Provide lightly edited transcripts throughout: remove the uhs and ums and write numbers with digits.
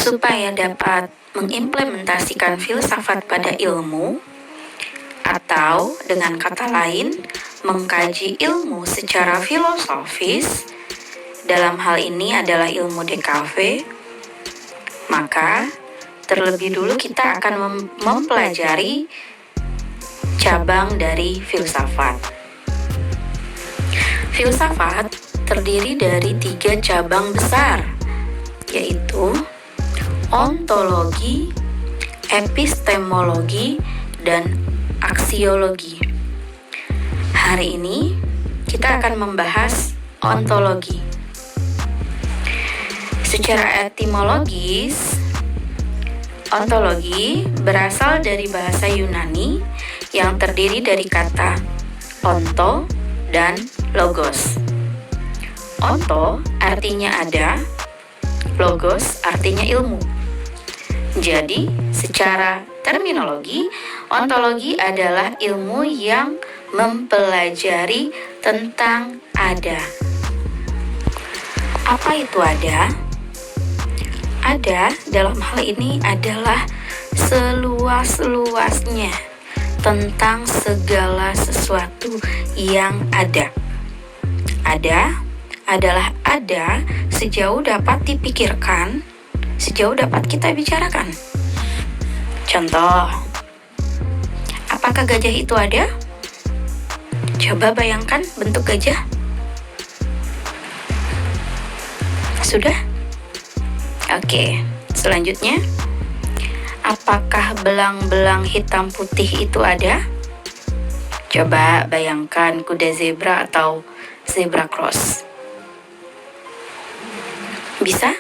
supaya dapat mengimplementasikan filsafat pada ilmu, atau dengan kata lain, mengkaji ilmu secara filosofis, dalam hal ini adalah ilmu DKV, maka terlebih dulu kita akan mempelajari cabang dari filsafat. Filsafat terdiri dari 3 cabang besar, yaitu ontologi, epistemologi, dan aksiologi. Hari ini kita akan membahas ontologi. Secara etimologis, ontologi berasal dari bahasa Yunani yang terdiri dari kata onto dan logos. Onto artinya ada, logos artinya ilmu. Jadi, secara terminologi, ontologi adalah ilmu yang mempelajari tentang ada. Apa itu ada? Ada dalam hal ini adalah seluas-luasnya tentang segala sesuatu yang ada. Ada adalah ada sejauh dapat dipikirkan, sejauh dapat kita bicarakan. Contoh, apakah gajah itu ada? Coba bayangkan bentuk gajah. Sudah? Oke, selanjutnya, apakah belang-belang hitam putih itu ada? Coba bayangkan kuda zebra atau zebra cross. Bisa?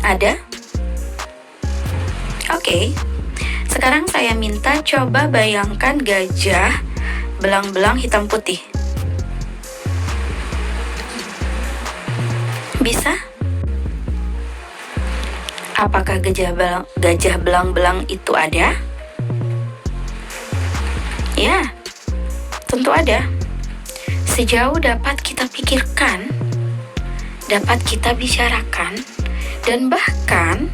Ada? Oke. Sekarang saya minta coba bayangkan gajah belang-belang hitam putih. Bisa? Apakah gajah belang-belang itu ada? Ya, tentu ada. Sejauh dapat kita pikirkan, dapat kita bicarakan, dan bahkan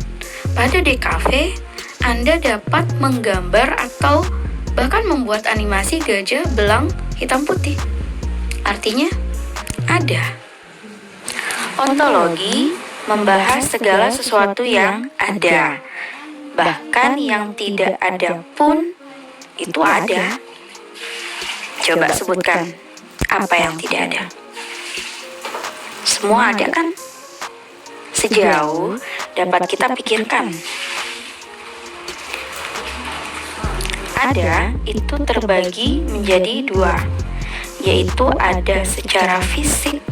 pada DKV Anda dapat menggambar atau bahkan membuat animasi gajah belang hitam putih. Artinya ada. Ontologi membahas segala sesuatu yang ada, bahkan yang tidak ada pun itu ada. Coba sebutkan apa yang tidak ada. Semua ada kan? Sejauh dapat kita pikirkan. Ada itu terbagi menjadi 2, yaitu ada secara fisik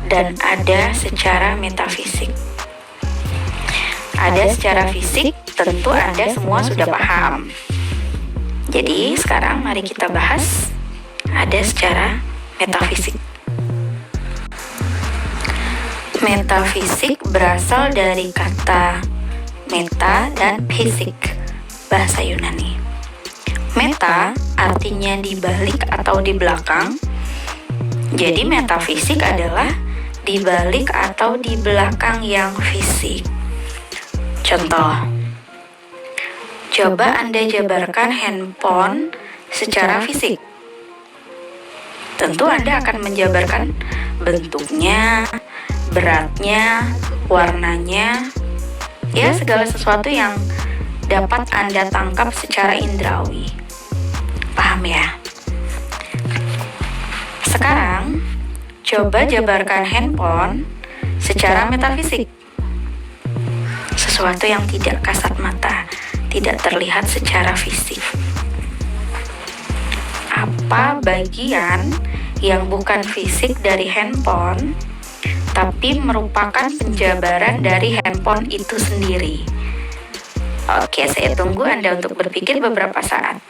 dan ada secara metafisik. Ada secara fisik, tentu Anda semua sudah paham. Jadi sekarang mari kita bahas ada secara metafisik. Metafisik berasal dari kata meta dan fisik, bahasa Yunani. Meta artinya di balik atau di belakang. Jadi metafisik adalah di balik atau di belakang yang fisik. Contoh, coba Anda jabarkan handphone secara fisik. Tentu Anda akan menjabarkan bentuknya, beratnya, warnanya, ya segala sesuatu yang dapat Anda tangkap secara indrawi. Paham ya? Sekarang, coba jabarkan handphone secara metafisik. Sesuatu yang tidak kasat mata, tidak terlihat secara fisik. Apa bagian yang bukan fisik dari handphone, tapi merupakan penjabaran dari handphone itu sendiri? Oke, saya tunggu Anda untuk berpikir beberapa saat.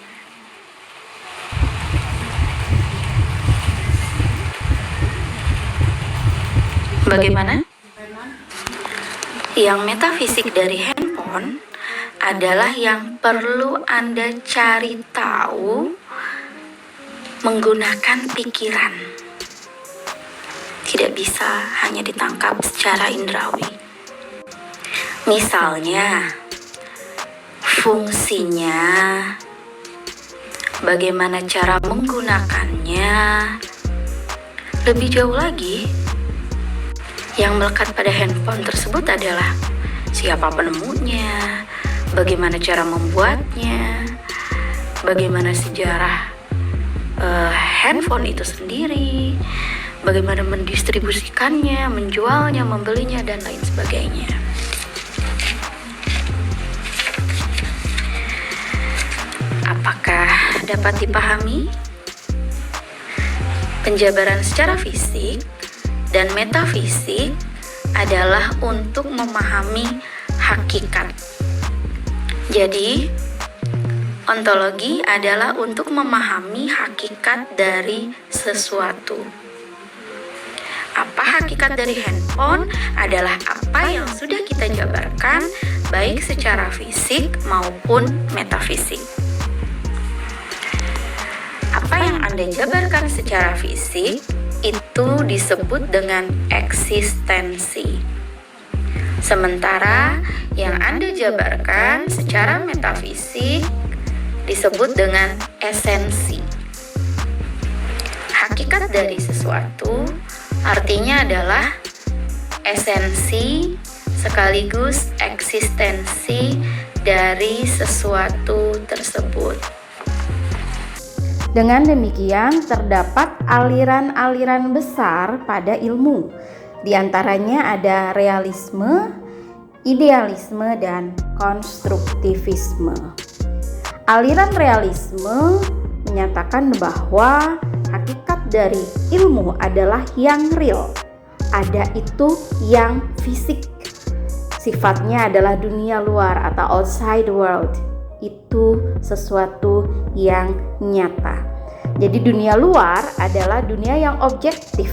Bagaimana? Yang metafisik dari handphone adalah yang perlu Anda cari tahu menggunakan pikiran. Tidak bisa hanya ditangkap secara indrawi. Misalnya, fungsinya, bagaimana cara menggunakannya. Lebih jauh lagi, yang melekat pada handphone tersebut adalah siapa penemunya, bagaimana cara membuatnya, bagaimana sejarah handphone itu sendiri, bagaimana mendistribusikannya, menjualnya, membelinya, dan lain sebagainya. Apakah dapat dipahami? Penjabaran secara fisik dan metafisik adalah untuk memahami hakikat. Jadi, ontologi adalah untuk memahami hakikat dari sesuatu. Apa hakikat dari handphone adalah apa yang sudah kita jabarkan, baik secara fisik maupun metafisik. Apa yang Anda jabarkan secara fisik itu disebut dengan eksistensi. Sementara yang Anda jabarkan secara metafisik disebut dengan esensi. Hakikat dari sesuatu artinya adalah esensi sekaligus eksistensi dari sesuatu tersebut. Dengan demikian, terdapat aliran-aliran besar pada ilmu. Di antaranya ada realisme, idealisme, dan konstruktivisme. Aliran realisme menyatakan bahwa hakikat dari ilmu adalah yang real. Ada itu yang fisik. Sifatnya adalah dunia luar atau outside world. Itu sesuatu yang nyata. Jadi dunia luar adalah dunia yang objektif.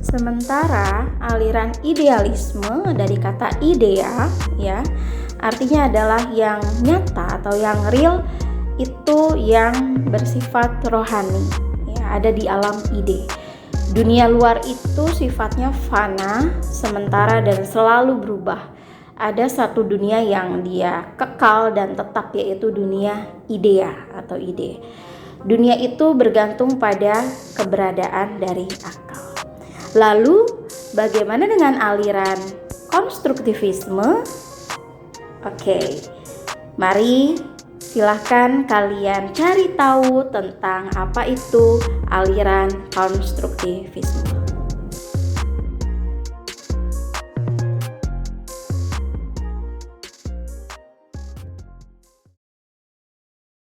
Sementara aliran idealisme dari kata idea ya, artinya adalah yang nyata atau yang real, itu yang bersifat rohani ya, ada di alam ide. Dunia luar itu sifatnya fana, sementara dan selalu berubah. Ada satu dunia yang dia kekal dan tetap, yaitu dunia idea atau ide. Dunia itu bergantung pada keberadaan dari akal. Lalu bagaimana dengan aliran konstruktivisme? Oke, mari silahkan kalian cari tahu tentang apa itu aliran konstruktivisme.